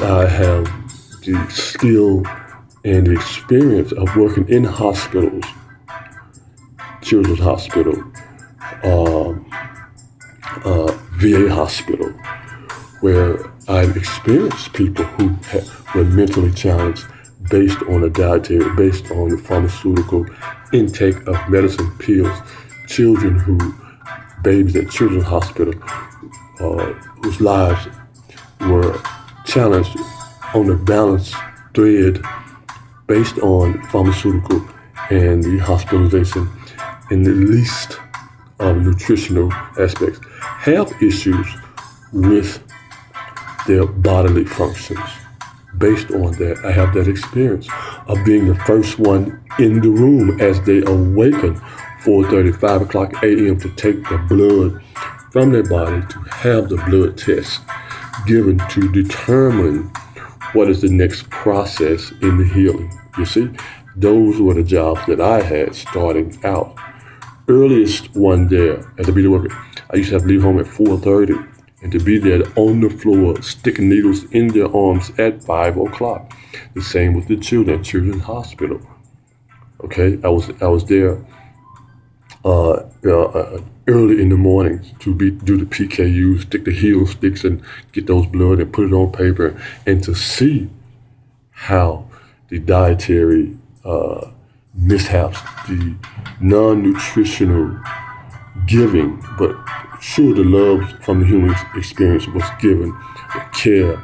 I have the skill and the experience of working in hospitals, children's hospital, um, VA hospital, where I've experienced people who were mentally challenged based on a dietary, based on the pharmaceutical intake of medicine pills, children who, babies at children's hospital, whose lives were challenged on the balance thread based on pharmaceutical and the hospitalization and the least of nutritional aspects, have issues with their bodily functions. Based on that, I have that experience of being the first one in the room as they awaken 4:30, 5 o'clock a.m. to take the blood from their body, to have the blood test given to determine what is the next process in the healing. You see, those were the jobs that I had starting out. Earliest one there at the beauty worker, I used to have to leave home at 4:30 and to be there on the floor, sticking needles in their arms at 5 o'clock. The same with the children at Children's Hospital. Okay, I was there early in the morning to do the PKU, stick the heel sticks and get those blood and put it on paper, and to see how the dietary mishaps, the non-nutritional giving, but sure the love from the human experience was given, the care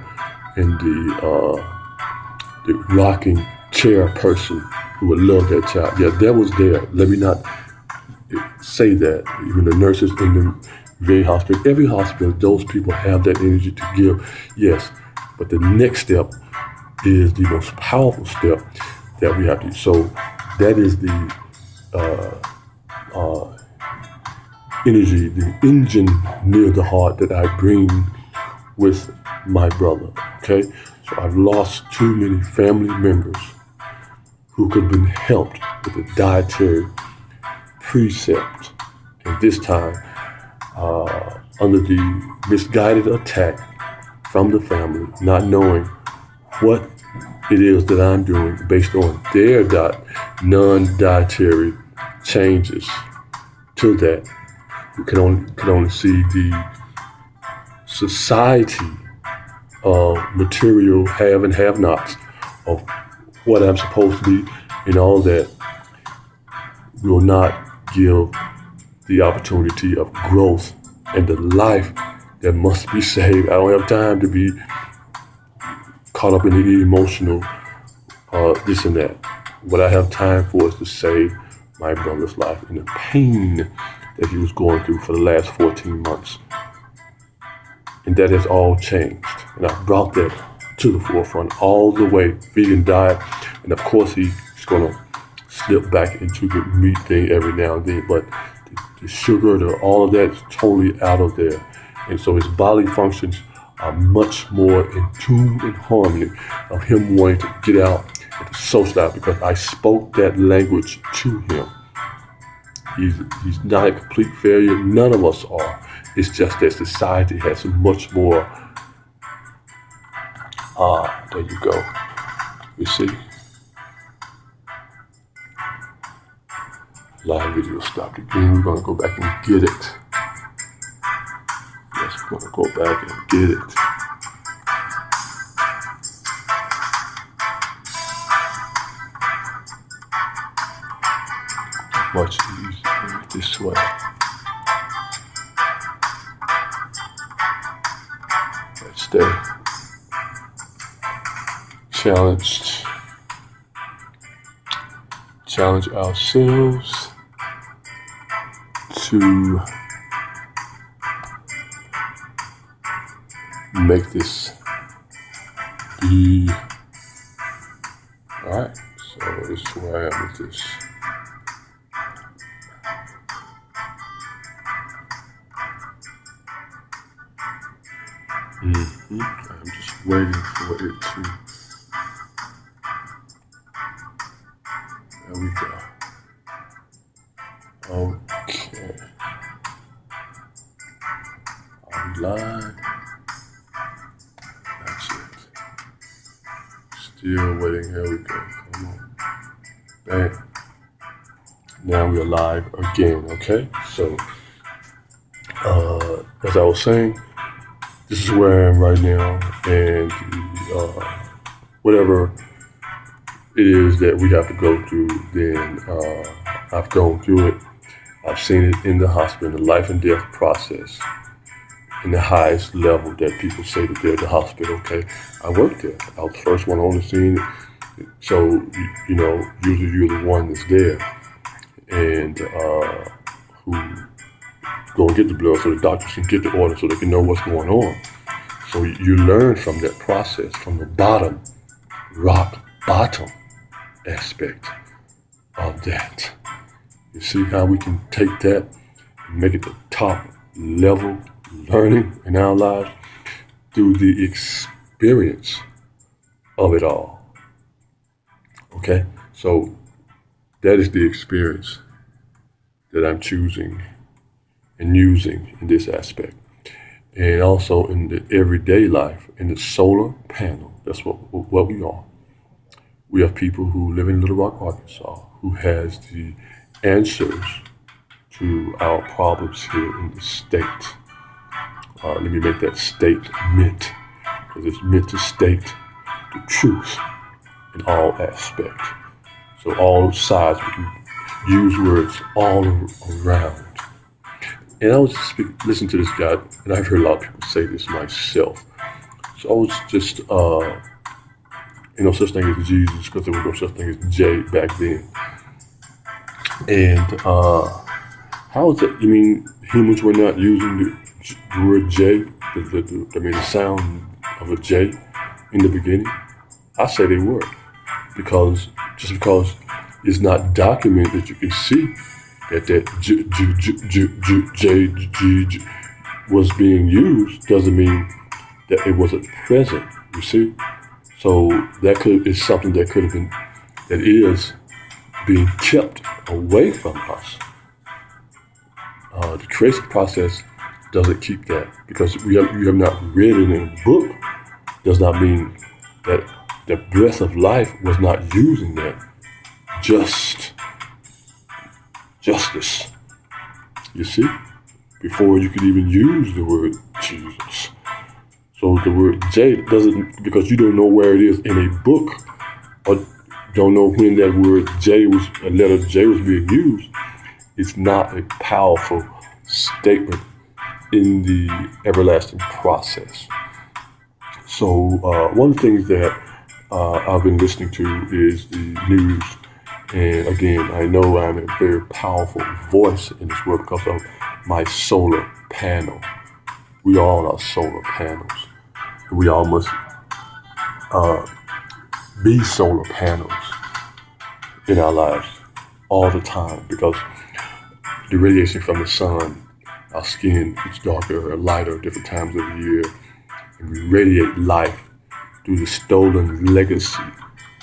and the rocking chair person who would love that child. Yeah, that was there. Let me not say that. Even the nurses in the VA hospital, every hospital, those people have that energy to give. Yes, but the next step is the most powerful step that we have to. So that is the energy, the engine near the heart that I bring with my brother. Okay, so I've lost too many family members who could have been helped with a dietary precept, and this time under the misguided attack from the family, not knowing what it is that I'm doing based on their non-dietary changes. To that, you can only see the society of material have and have nots of what I'm supposed to be, and all that will not give the opportunity of growth and the life that must be saved. I don't have time to be caught up in the emotional this and that. What I have time for is to save my brother's life and the pain that he was going through for the last 14 months. And that has all changed. And I brought that to the forefront all the way, vegan diet. And of course he's gonna slip back into the meat thing every now and then, but the sugar, all of that is totally out of there. And so his bodily functions are much more in tune and harmony of him wanting to get out and to socialize, because I spoke that language to him. He's not a complete failure. None of us are. It's just that society has much more. There you go. You see? Live video stopped again. We're gonna go back and get it. Yes, we're gonna go back and get it. Much easier this way. Let's stay challenged. Challenge ourselves to make this be all right. So this is where I am with this. I'm just waiting for it to. There we go. Okay. I'm live. That's it. Still waiting. Here we go. Come on. Bam. Now we're live again, okay? So, as I was saying, this is where I am right now, and whatever it is that we have to go through, then I've gone through it. I've seen it in the hospital, the life and death process, in the highest level that people say that they're at the hospital, okay? I worked there. I was the first one on the scene. So, usually you're the one that's there and who go and get the blood so the doctors can get the order so they can know what's going on. So you learn from that process, from the bottom, rock bottom aspect of that. You see how we can take that and make it the top level learning in our lives through the experience of it all. Okay? So that is the experience that I'm choosing and using in this aspect. And also in the everyday life, in the solar panel, that's what we are. We have people who live in Little Rock, Arkansas, who has the answers to our problems here in the state. Let me make that statement, because it's meant to state the truth in all aspects. So all sides, we can use words all around. And I was listening to this guy, and I've heard a lot of people say this myself. So I was just, no such thing as Jesus, because there was no such thing as J back then. And how is it? You mean humans were not using the word J, the sound of a J in the beginning? I say they were, because it's not documented that you can see that J was being used doesn't mean that it wasn't present. You see, so that is something that could have been, that is being kept away from us. The creation process doesn't keep that, because you have not read it in a book. Does not mean that the breath of life was not using that. Justice. You see? Before you could even use the word Jesus. So the word J doesn't, because you don't know where it is in a book, or don't know when that word a letter J was being used, it's not a powerful statement in the everlasting process. So one of the things that I've been listening to is the news. And again, I know I'm a very powerful voice in this world because of my solar panel. We all are solar panels. We all must be solar panels in our lives all the time, because the radiation from the sun, our skin gets darker or lighter at different times of the year, and we radiate life through the stolen legacy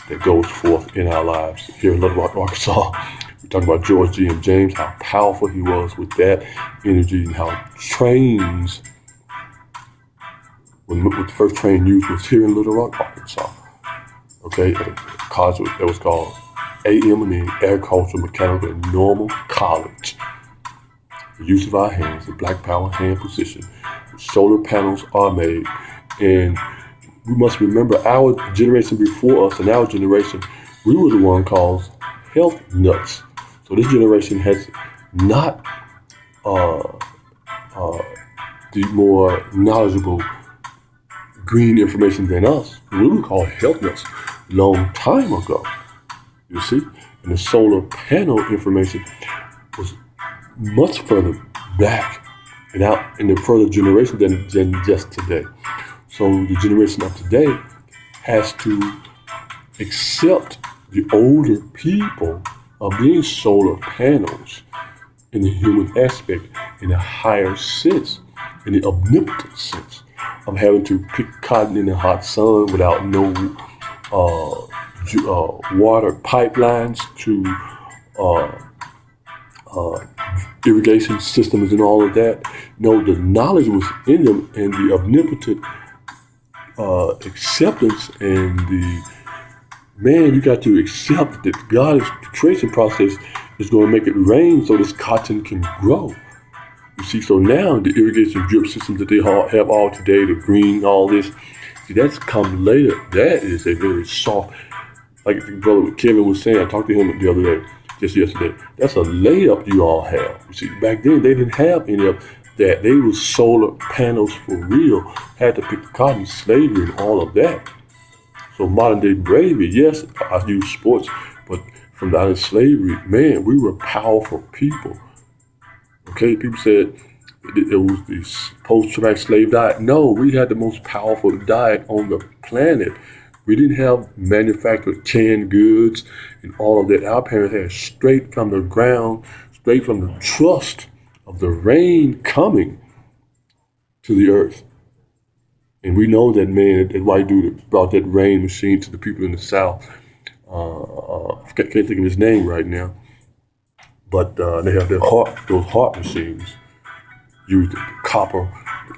that goes forth in our lives. Here in Little Rock, Arkansas, we talk about George G. and James, how powerful he was with that energy, and how trains, when the first train used was here in Little Rock, Arkansas. Okay, at a college that was called AM&E, Agricultural, Mechanical, and Normal College. The use of our hands, the black power hand position. Solar panels are made, and we must remember our generation before us and our generation, we were the one called health nuts. So this generation has not the more knowledgeable green information than us. We were called health nuts long time ago, you see? And the solar panel information was much further back and out in the further generation than just today. So the generation of today has to accept the older people of being solar panels in the human aspect, in a higher sense, in the omnipotent sense of having to pick cotton in the hot sun without no water pipelines to irrigation systems and all of that. No, the knowledge was in them, and the omnipotent acceptance and the man, you got to accept that God's creation process is going to make it rain so this cotton can grow. You see, so now the irrigation drip systems that they have all today, the green, all this, see, that's come later. That is a very soft, like brother Kevin was saying, I talked to him the other day, just yesterday. That's a layup you all have. You see, back then they didn't have any of that. They were solar panels for real. Had to pick the cotton, slavery, and all of that. So modern day bravery, yes, I use sports, but from the out of slavery, man, we were powerful people. Okay, people said it was the post-traumatic slave diet. No, we had the most powerful diet on the planet. We didn't have manufactured canned goods and all of that. Our parents had straight from the ground, straight from the trust of the rain coming to the earth. And we know that, man, that white dude that brought that rain machine to the people in the South. I can't think of his name right now. But they have those heart machines, use the copper,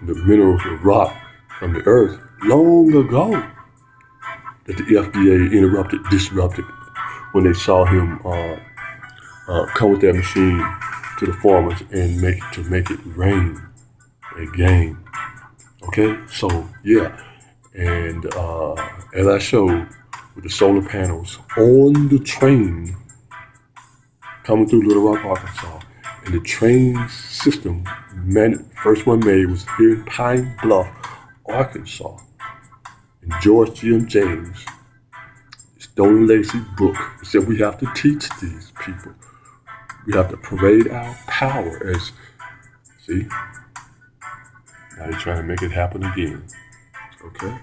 the minerals, the rock from the earth long ago that the FDA disrupted when they saw him come with that machine to the farmers and make it rain again. Okay, so yeah, and as I showed with the solar panels on the train coming through Little Rock, Arkansas, and the train system, first one made was here in Pine Bluff, Arkansas. And George G. and James, Stone Lacey book, said we have to teach these people. We have to parade our power as, see, now they're trying to make it happen again. Okay?